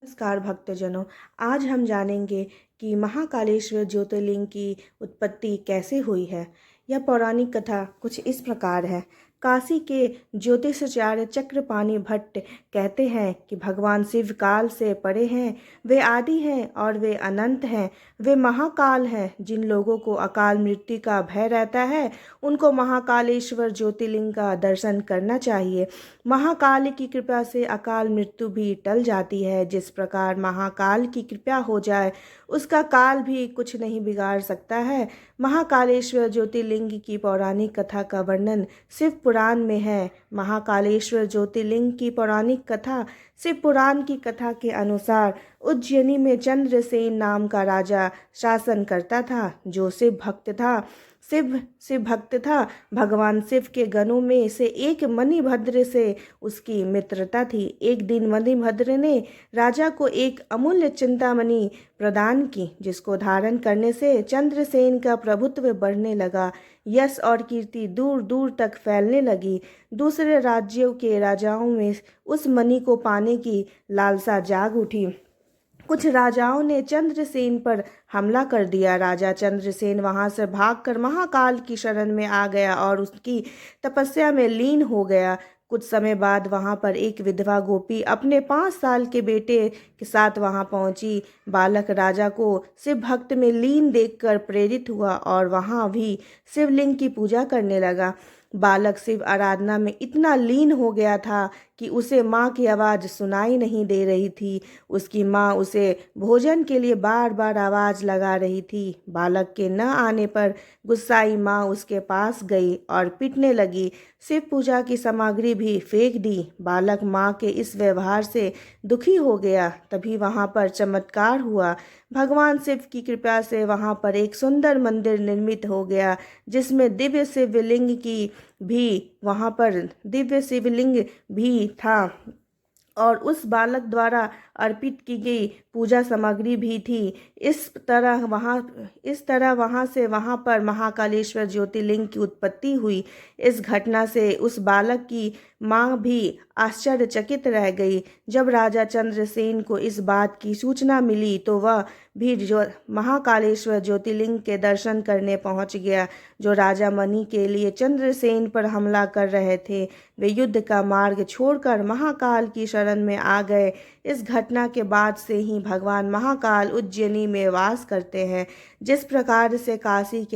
नमस्कार भक्तजनों। आज हम जानेंगे कि महाकालेश्वर ज्योतिर्लिंग की उत्पत्ति कैसे हुई है। यह पौराणिक कथा कुछ इस प्रकार है। काशी के ज्योतिषाचार्य चक्रपाणि भट्ट कहते हैं कि भगवान शिव काल से परे हैं। वे आदि हैं और वे अनंत हैं। वे महाकाल हैं। जिन लोगों को अकाल मृत्यु का भय रहता है उनको महाकालेश्वर ज्योतिर्लिंग का दर्शन करना चाहिए। महाकाल की कृपा से अकाल मृत्यु भी टल जाती है। जिस प्रकार महाकाल की कृपा हो जाए उसका काल भी कुछ नहीं बिगाड़ सकता है। महाकालेश्वर ज्योतिर्लिंग की पौराणिक कथा का वर्णन शिव पुराण में है। महाकालेश्वर ज्योतिर्लिंग की पौराणिक कथा शिव पुराण की कथा के अनुसार उज्जैनी में चंद्रसेन नाम का राजा शासन करता था, जो शिव भक्त था। भगवान शिव के गणों में से एक मणिभद्र से उसकी मित्रता थी। एक दिन मणिभद्र ने राजा को एक अमूल्य चिंतामणि प्रदान की, जिसको धारण करने से चंद्रसेन का प्रभुत्व बढ़ने लगा। यश और कीर्ति दूर दूर तक फैलने लगी। दूसरे राज्यों के राजाओं में उस मणि को पाने की लालसा जाग उठी। कुछ राजाओं ने चंद्रसेन पर हमला कर दिया। राजा चंद्रसेन वहां से भागकर महाकाल की शरण में आ गया और उसकी तपस्या में लीन हो गया। कुछ समय बाद वहां पर एक विधवा गोपी अपने 5 साल के बेटे के साथ वहां पहुंची। बालक राजा को शिव भक्त में लीन देखकर प्रेरित हुआ और वहां भी शिवलिंग की पूजा करने लगा। बालक शिव आराधना में इतना लीन हो गया था कि उसे माँ की आवाज़ सुनाई नहीं दे रही थी। उसकी माँ उसे भोजन के लिए बार बार आवाज़ लगा रही थी। बालक के न आने पर गुस्साई माँ उसके पास गई और पीटने लगी। शिव पूजा की सामग्री भी फेंक दी। बालक माँ के इस व्यवहार से दुखी हो गया। तभी वहाँ पर चमत्कार हुआ। भगवान शिव की कृपा से वहाँ पर एक सुंदर मंदिर निर्मित हो गया, जिसमें दिव्य शिवलिंग भी था और उस बालक द्वारा अर्पित की गई पूजा सामग्री भी थी। इस तरह वहाँ से वहाँ पर महाकालेश्वर ज्योतिर्लिंग की उत्पत्ति हुई। इस घटना से उस बालक की माँ भी आश्चर्यचकित रह गई। जब राजा चंद्रसेन को इस बात की सूचना मिली तो वह भी महाकालेश्वर ज्योतिर्लिंग के दर्शन करने पहुंच गया। जो राजा मणि के लिए चंद्रसेन पर हमला कर रहे थे, वे युद्ध का मार्ग छोड़कर महाकाल की शरण में आ गए। इस घटना के बाद से ही भगवान महाकाल उज्जैनी में वास करते हैं। जिस प्रकार से काशी के